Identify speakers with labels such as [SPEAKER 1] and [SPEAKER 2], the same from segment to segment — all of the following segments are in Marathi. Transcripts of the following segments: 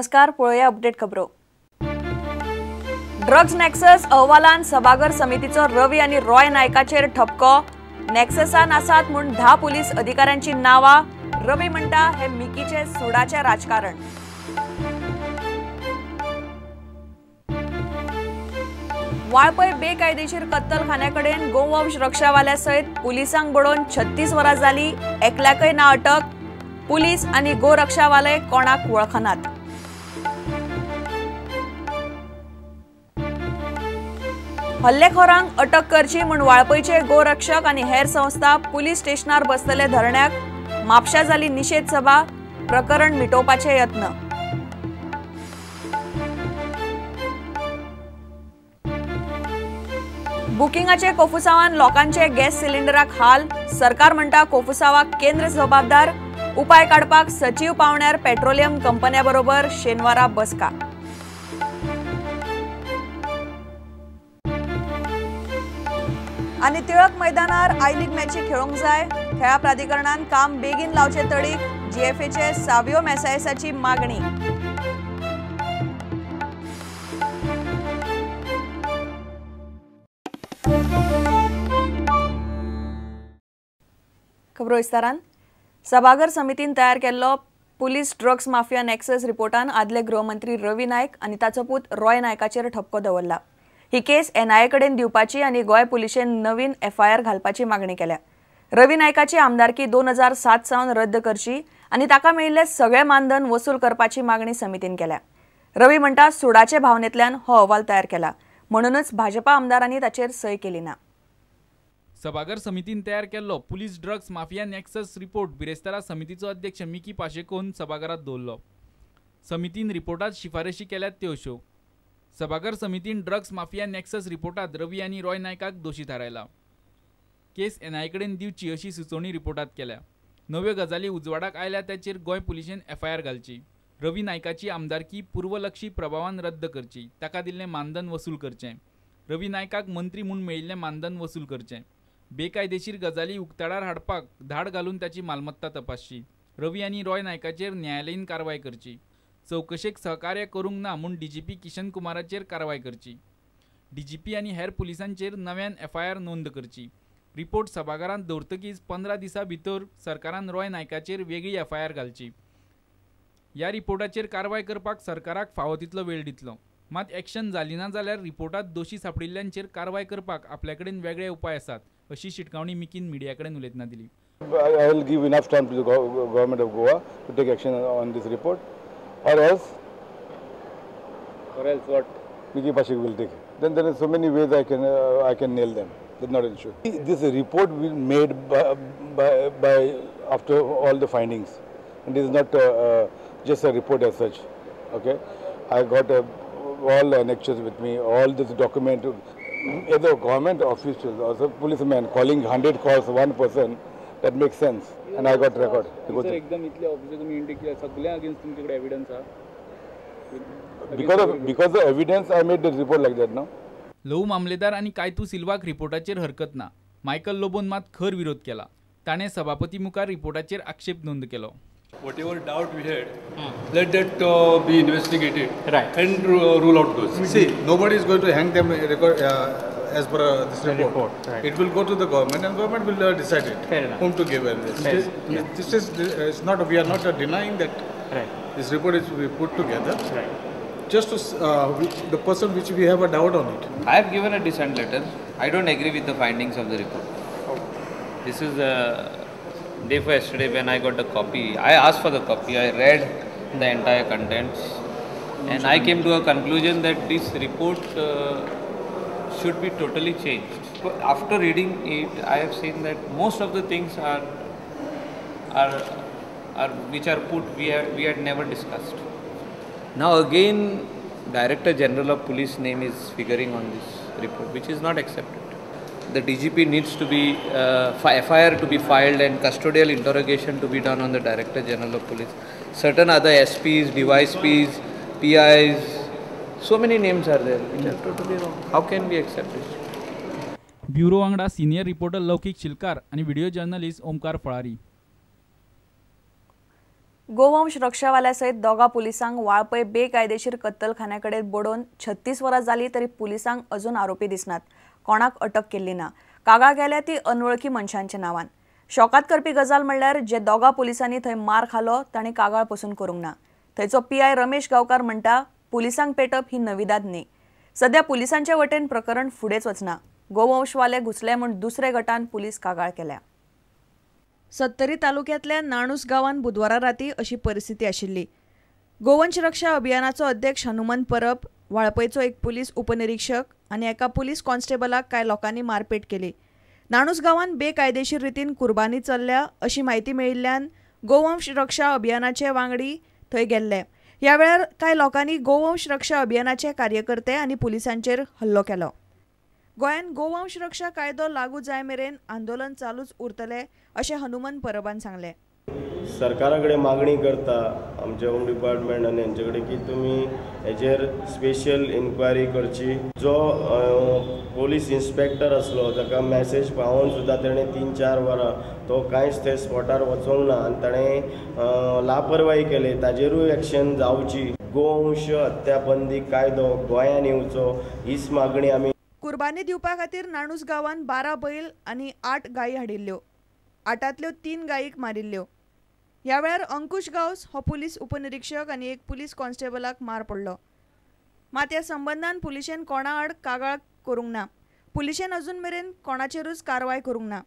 [SPEAKER 1] नमस्कार, पळोवया अपडेट खबरो। ड्रग्स नेक्सस अहवालान सभागर समितीचो रवी आणि रॉय नायकाचेर ठपको। नेक्ससान आसात म्हूण 10 पोलीस अधिकाऱ्यांची नावा। रवी म्हणटा हे मिकीचे सुडाचे राजकारण। वाळपय बेकायदेशीर कत्तलखान्याकडेन गोवंश रक्षावाल्या सयत पुलिसांक बडोवन 36 वरां जाली। एकल्याकय ना अटक। पुलीस आणि गोरक्षावाले कोणाक वळखनात। हल्लेखोरांक अटक करची म्हूण वाळपयचे गोरक्षक आणि हेर संस्था पुलीस स्टेशनार बसतले धरण्याक। म्हापशा जाली निषेध सभा। प्रकरण मिटोवपाचे यत्न। बुकिंगाचे कोफुसावान लोकांचे गॅस सिलिंडराक हाल। सरकार म्हणटा कोफुसावाक केंद्र जबाबदार। उपाय काडपाक सचिव पावण्यार पेट्रोलियम कंपन्या बरोबर शेनवारा बसका। आणि टिळक मैदानार आय लीग मॅची खेळोंक जाय। खेळा प्राधिकरणान काम बेगीन लावचे तडीक। जीएफएचे सावियो मेसायसाची मागणी। खबरो विस्तारान सभागर समितीन तयार केल्लो पुलीस ड्रग्स माफिया नेक्सस रिपोर्टान आदले गृहमंत्री रवी नायक आणि ताचो पूत रॉय नायकाचेर ठपको दवरला। ही केस एनआयए कडेन दिवपाची आणि गोय पुलिशेन नवीन एफआयआर घालपाची मागणी केल्या। रवी नायकाची आमदारकी 2007 सावन रद्द करची आणि ताका मेळिल्ले सगळे मानधन वसूल करपाची मागणी समितीन केल्या। रवी म्हणटा सुडाचे भावनेतल्यान हो अहवाल तयार केला, म्हणूनच भाजपा आमदारांनी ताचेर सय केली ना।
[SPEAKER 2] सभागर समितीन तयार केल्लो police drugs mafia nexus report बिरेस्तारा समितीचो अध्यक्ष मिकी पाशेकोन सभागरात दवरलो। समितीन रिपोर्टात शिफारशी केल्यात त्यो अश्यो। सभागर समितीन ड्रग्स माफिया नेक्सस रिपोर्टात रवी आणि रॉय नायकाक दोशी थारायला। केस एनआयए कडेन दिवची अशी सुचोवणी रिपोर्टात केल्या। नव्यो गजाली उजवाडाक आयल्या त्याचेर गोंय पुलिशेन एफआयआर घालची। रवी नायकाची आमदारकी पूर्वलक्षी प्रभावान रद्द करची। ताका दिल्लें मानधन वसूल करचें। रवी नायकाक मंत्री म्हूण मेळिल्लें मानधन वसूल करचें। बेकायदेशीर गजाली उक्ताडार हाडपाक धाड घालून त्याची मालमत्ता तपासची। रवी आणि रॉय नायकाचेर न्यायालयीन कारवाय करची। चौकशेक सहकार्य करूंक ना म्हूण डीजीपी किशन कुमाराचेर कारवाय करची। डीजीपी आणि हेर पुलिसांचेर नव्यान एफआयआर नोंद करची। रिपोर्ट सभाघरांत दवरतकीच 15 दिसां भितर सरकारान रॉय नायकाचेर वेगळी एफआयआर घालची। ह्या रिपोर्टाचेर कारवाय करपाक सरकाराक फावो तितलो वेळ दितलो। मात एक्शन जाली ना जाल्यार रिपोर्टात दोशी सापडिल्ल्यांचेर कारवाय करपाक आपल्या कडेन वेगळे उपाय आसात, अशी शिटकावणी मिकीन मिडिया कडेन उलयतना दिली।
[SPEAKER 3] I will give enough time to the government of Goa to take action on this report, or else what? Miki Pashik will take. Then there are so many ways I can nail them. That's not an issue. This report will made by after all the findings, and it is not just a report as such. Okay, I got all annexures with me, all this document. As a government official, also policeman calling 100 calls one person, that makes sense. And I got record.
[SPEAKER 4] Sir, एकदम इतले ऑफिसर तुम्ही इंडिकेट केला सगळे अगेन्स्ट तुमच्याकडे एविडेन्स हा।
[SPEAKER 3] Because of evidence, I made the report like that now.
[SPEAKER 2] लहू मामलेदार आणि कायतू सिल्वाक रिपोर्टाचेर हरकत ना। मायकल लोबोन मात खर विरोध केला। ताणे सभापती मुखार रिपोर्टाचेर आक्षेप नोंद केलो।
[SPEAKER 5] Whatever doubt we had, let that be investigated,
[SPEAKER 6] right,
[SPEAKER 5] and rule out those.
[SPEAKER 6] See, nobody is going to hang them as per this report.
[SPEAKER 5] Right.
[SPEAKER 6] It will go to the government, and government will decide it.
[SPEAKER 5] Fair enough.
[SPEAKER 6] Whom to give and this.
[SPEAKER 5] Right.
[SPEAKER 6] This is it's not. We are not denying that.
[SPEAKER 5] Right.
[SPEAKER 6] This report is put together.
[SPEAKER 5] Right.
[SPEAKER 6] Just to the person which we have a doubt on it.
[SPEAKER 7] I have given a dissent letter. I don't agree with the findings of the report. This is day for yesterday when I got the copy. I asked for the copy. I read the entire contents, and I came to a conclusion that this report should be totally changed. But after reading it, I have seen that most of the things are which are put we had never discussed. Now again, Director General of Police name is figuring on this report, which is not accepted. The DGP needs to be FIR to be filed and custodial interrogation to be done on the Director General of Police. Certain other SPs, DYSPs, PIs, so many names are there which are totally wrong. How can we accept this?
[SPEAKER 2] Bureau वांगडा सिनियर रिपोर्टर लौकिक शिलकार आणि व्हिडिओ जर्नलिस्ट ओमकार फळारी।
[SPEAKER 1] गोवंश रक्षावाल्यासयत दोगा पुलिसांक वाळपय बेकायदेशीर कत्तलखान्याकडे बोडोवन 36 वरां जाली तरी पुलिसांक अजून आरोपी दिसनात. कोणाक अटक केल्ली ना. कागाळ केल्या ती अनवळखी मनशांच्या नांवान. शॉकात करपी गजाल म्हणल्यार जे दोगा पुलिसांनी थंय मार खालो तांणी कागाळ पसून करूंक ना. थंयचो PI रमेश गांवकार म्हणटा पुलिसांक पेटप ही नविदाद न्ही. सध्या पुलिसांच्या वटेन प्रकरण फुडेंच वचना. गोवंशवाले घुसले म्हूण दुसरे गटान पुलीस कागाळ केल्या. सत्तरी तालुक्यातल्या नाणूस गांवांत बुधवारा राती अशी परिस्थिती आशिल्ली. गोवंश रक्षा अभियानाचो अध्यक्ष हनुमंत परब, वाळपयचो एक पुलीस उपनिरीक्षक आनी एका पुलीस कॉन्स्टेबलाक कांय लोकांनी मारपेट केली. नाणूस गांवांत बेकायदेशीर रितीन कुर्बानी चल्ल्या अशी माहिती मेळिल्ल्यान गोवंश रक्षा अभियानाचे वांगडी थंय गेल्ले. ह्या वेळार कांय लोकांनी गोवंश रक्षा अभियानाचे कार्यकर्ते आनी पुलिसांचेर हल्लो केलो. गोंयांत गोवंश रक्षा कायदो लागू जाय मेरेन आंदोलन चालूच उरतले अशें हनुमंत परबान सांगलें.
[SPEAKER 8] सरकारा कडेन मागणी करता आमचे होम डिपार्टमेंट आनी हेंचे कडेन की तुमी हेजेर स्पेशल इन्क्वायरी करची. जो पोलीस इन्स्पेक्टर आसलो ताका मॅसेज पावोवन सुद्दां ताणें 3-4 वरां तो कांयच थंय स्पॉटार वचोंक ना आनी ताणें लापरवाही केली. ताजेरूय एक्शन जावची. गोवंश हत्या बंदी कायदो गोंयांत येवचो हीच मागणी आमी.
[SPEAKER 1] कुर्बानी दिवपा खातीर नाणूस गांवांत 12 बैल आनी 8 गायी हाडिल्ल्यो. 8तल्यो 3 गायीक मारिल्ल्यो. ह्या वेळार अंकुश गांवस हो पुलीस उपनिरीक्षक आनी एक पुलीस कॉन्स्टेबलाक मार पडलो. मात ह्या संबंदान पुलिशेन कोणा आड कागाळ करूंक ना. पुलिशेन अजून मेरेन कोणाचेरूच कारवाय करूंक ना.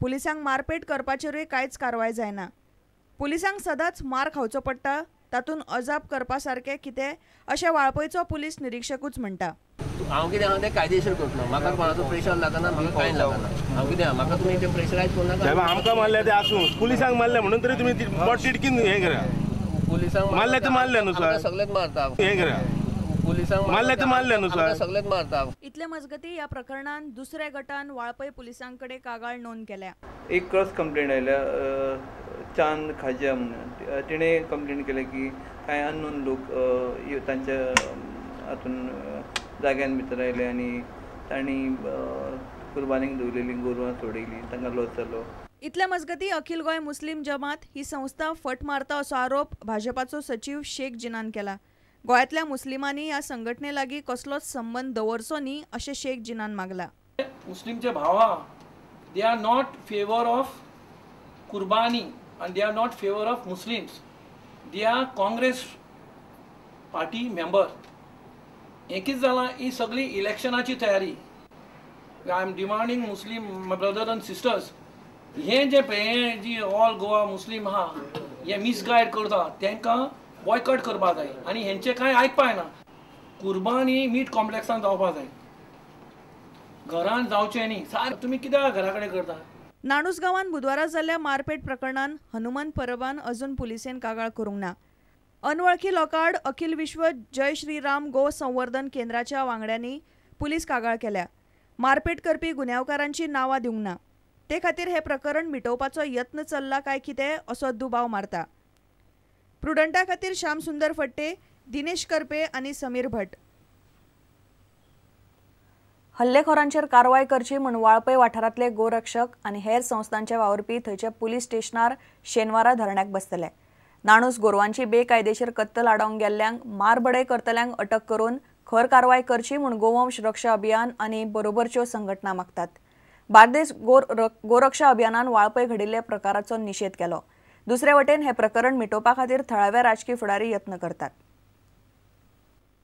[SPEAKER 1] पुलिसांक मारपेट करपाचेरूय कांयच कारवाय जायना. पुलिसांक सदांच मार खावचो पडटा तातूंत अजाप करपा सारकें कितें अशें वाळपयचो पुलीस निरीक्षकूच म्हणटा.
[SPEAKER 9] हांव कितें हांव तें कायदेशीर करतलो. म्हाका कोणाचो प्रेशर लागना, म्हाका कांय लागना. हांव कितें म्हाका तुमी तें प्रेशरायज करूं नाका.
[SPEAKER 8] आमकां मारले ते आसूं पुलिसांक मारले म्हणून तरी तुमी बोट तिडकीन हें करा.
[SPEAKER 9] पुलिसांक
[SPEAKER 8] मारले ते मारले न्हू सर.
[SPEAKER 9] सगळेच मारता.
[SPEAKER 8] हें करा.
[SPEAKER 9] पुलिसांक
[SPEAKER 8] मारले ते मारले न्हू सर.
[SPEAKER 9] सगळेच मारता.
[SPEAKER 1] इतले मजगती ह्या प्रकरणान दुसऱ्या गटान वाळपय पुलिसांकडे कागाळ नोंद केल्या.
[SPEAKER 10] एक क्रॉस कंप्लेंट आयल्या चांद खाज्या म्हणून तिणें कंप्लेंट केल्या की कांय अननोन लोक तांच्या हातून जाग्यान भितर आयले आनी तांणी कुर्बानीक दवरलेली गोरवां सोडयली, तांकां लॉस जालो.
[SPEAKER 1] इतले मजगती अखिल गोंय मुस्लीम जमात ही संस्था फट मारता असो आरोप भाजपाचो सचिव शेख जिनान केला. गोंयांतल्या मुस्लिमांनी ह्या संघटने लागीं कसलोच संबंद दवरचो न्ही अशें शेख जिनान मागला.
[SPEAKER 11] मुस्लिमचे भावा they are not favour of कुर्बानी and they are not favor of Muslims. They are Congress party member. एकच जाला ही सगळी इलेक्शनाची तयारी. I am demanding Muslim my brothers and sisters. हे जे जी ऑल गोवा मुस्लिम हा हे मिसगायड करता तांकां बॉयकॉट करपा जाय आनी हेंचे कांय आयकपाक ना. कुर्बानी मीट कॉम्प्लेक्सान जावपा जाय, घरान जावचें न्ही. सार तुमी कित्याक घरा कडेन करता.
[SPEAKER 1] नाणूस गांवांत बुधवारा जाल्ल्या मारपेट प्रकरणान हनुमंत परबान अजून पुलिसेन कागाळ करूंक ना. अनवळखी लोकांआड अखिल विश्व जय श्रीराम गो संवर्धन केंद्राच्या वांगड्यांनी पुलीस कागाळ केल्या. मारपेट करपी गुन्यांवकारांची नांवां दिवंक ना. ते खातीर हे प्रकरण मिटोवपाचो यत्न चल्ला काय कितें असो दुबाव मारता. प्रुडंटा खातीर श्याम सुंदर फट्टे, दिनेश करपे आनी समीर भट. हल्लेखोरांचेर कारवाय करची म्हूण वाळपय वाठारांतले गोरक्षक आनी हेर संस्थांचे वावुरपी थंयच्या पुलीस स्टेशनार शेनवारा धरण्याक बसतले. नाणूस गोरवांची बेकायदेशीर कत्तल आडोवंक गेल्ल्यांक मारबडय करतल्यांक अटक करून खर कारवाय करची म्हूण गोवंश रक्षा अभियान आनी बरोबरच्यो संघटना मागतात. बार्देस गोरक्षा अभियानान वाळपय घडिल्ल्या प्रकाराचो निशेध केलो. दुसरे वटेन हे प्रकरण मिटोवपा खातीर थळावे राजकीय फुडारी यत्न करतात.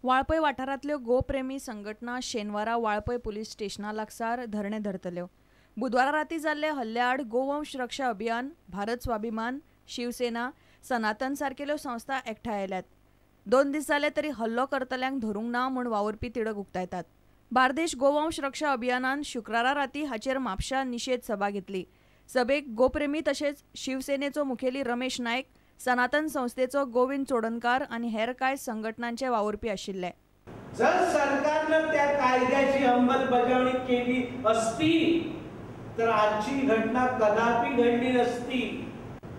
[SPEAKER 1] वाळपय वाठारांतल्यो गोप्रेमी संघटना शेनवारा वाळपय पुलीस स्टेशना लागसार धरणे धरतल्यो. बुधवारा राती जाल्ले हल्ल्या आड गोवंश रक्षा अभियान, भारत स्वाभिमान, शिवसेना, सनातन सारकेल्यो संस्था एकठांय आयल्यात. 2 दीस जाले तरी हल्लो करतल्यांक धरूंक ना म्हूण वावुरपी तिडक उक्तायतात. बार्देश गोवंश रक्षा अभियानान शुक्रारा राती हाचेर म्हापशा निशेध सभा घेतली. सभेक गोप्रेमी तशेंच शिवसेनेचो मुखेली रमेश नायक, सनातन संस्थेचो गोविंद चोडणकार आनी हेर कांय संघटनांचे वावुरपी आशिल्ले.
[SPEAKER 12] जर सरकारनं त्या कायद्याची अंमलबजावणी केली असती तर आजची घटना कदापि घडली नसती.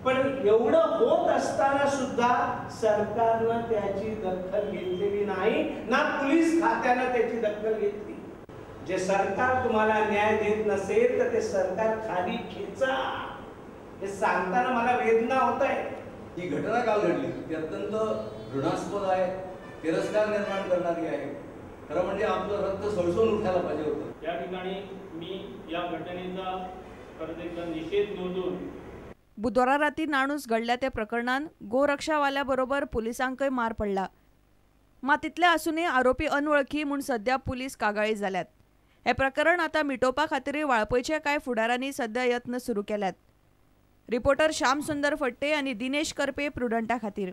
[SPEAKER 12] पण एवढं होत असताना सुद्धा सरकारनं त्याची दखल घेतलेली नाही, ना पोलीस खात्यानं त्याची दखल घेतली. जे सरकार तुम्हाला न्याय देत नसेल तर ते सरकार खाली खेचा. हे सांगताना मला वेदना होत आहे.
[SPEAKER 13] ही घटना काल घडली ती अत्यंत घृणास्पद आहे, तिरस्कार निर्माण करणारी आहे. खरं म्हणजे आपलं रक्त सळसळून उठायला पाहिजे होतं.
[SPEAKER 14] या ठिकाणी मी या घटनेचा परत एकदा निषेध नोंदवून
[SPEAKER 1] बुधवारा राती नाणूस घडल्या त्या प्रकरणात गोरक्षावाल्याबरोबर पुलिसांकय मार पडला. मात तितले असूनही आरोपी अनवळखी म्हूण सध्या पुलीस कागाळी जाल्यात. हे प्रकरण आता मिटोवपा खातीर वाळपयच्या कांय फुडाऱ्यांनी सध्या यत्न सुरू केल्यात. रिपोर्टर श्याम सुंदर फट्टे आणि दिनेश करपे प्रुडंटा खातीर.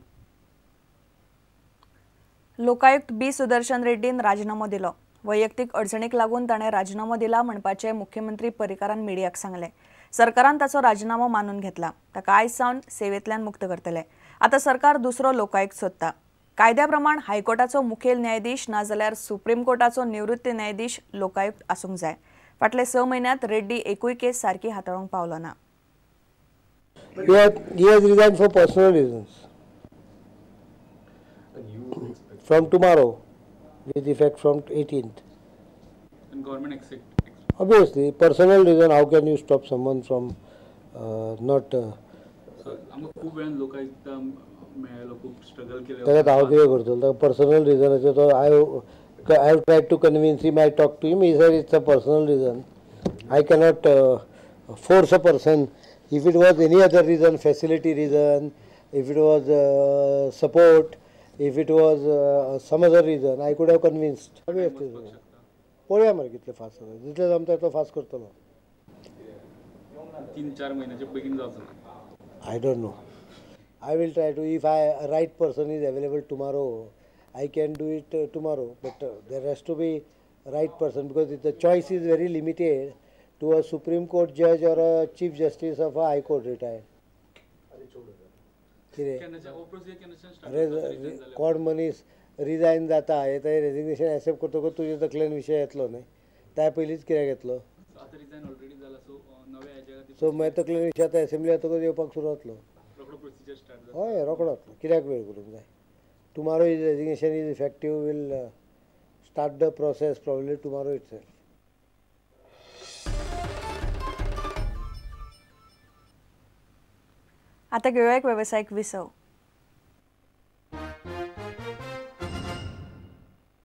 [SPEAKER 1] लोकायुक्त बी सुदर्शन रेड्डीन राजीनामो दिलो. वैयक्तीक अडचणीक लागून ताणें राजीनामो दिला म्हणपाचे मुख्यमंत्री पर्रीकारान मिडियाक सांगले. सरकारान ताचो राजीनामो मानून घेतला. ताका आयज सावन सेवेंतल्यान मुक्त करतले. आता सरकार दुसरो लोकायुक्त सोदता. कायद्या प्रमाण हायकोर्टाचो मुखेल न्यायाधीश नाजाल्यार सुप्रीम कोर्टाचो निवृत्त न्यायाधीश लोकायुक्त आसूंक जाय. फाटले 6 म्हयन्यांत रेड्डी एकूय केस सारकी हाताळूंक पावलो ना.
[SPEAKER 15] He has resigned for personal reasons. From tomorrow, with effect from 18th.
[SPEAKER 4] And government accept.
[SPEAKER 15] Obviously, personal reason. How can you stop someone from not?
[SPEAKER 4] आमकां खूब वेळान लोकायुक्त मेळ्ळो, खूब स्ट्रगल केलें.
[SPEAKER 15] ताका हांव कितें करतलो? पर्सनल रिजन आसा तो I have tried to convince him. I talked to him. He said it's a personal reason. I cannot force a person. If it was any other reason, facility reason, if it was support, if it was some other reason, I could have convinced. पळोवया मरे कितले फास्ट जाता. जितले जमता तो फास्ट करतलो.
[SPEAKER 4] 3-4 म्हयन्याच्या बेगीन जावचो.
[SPEAKER 15] I don't know. I will try to. If a right person is available tomorrow, I can do it tomorrow. But there has to be right person because the choice is very limited to a Supreme Court judge or a Chief Justice of a High Court retired. कोण मनीस रिजायन जाता येता रेजिग्नेशन एक्सेप्ट करतकच तुजे तकलेन विशय येतलो न्ही. त्या पयलींच कित्याक येतलो? सो मागीर तकलेन विशय आतां असेंब्ली जातकच येवपाक सुरू जातलो. हय रोखडो जातलो. कित्याक वेळ करूंक जाय? Tomorrow is resignation is effective will start the process probably tomorrow itself.
[SPEAKER 1] आता घेऊया एक व्यावसायिक विसव.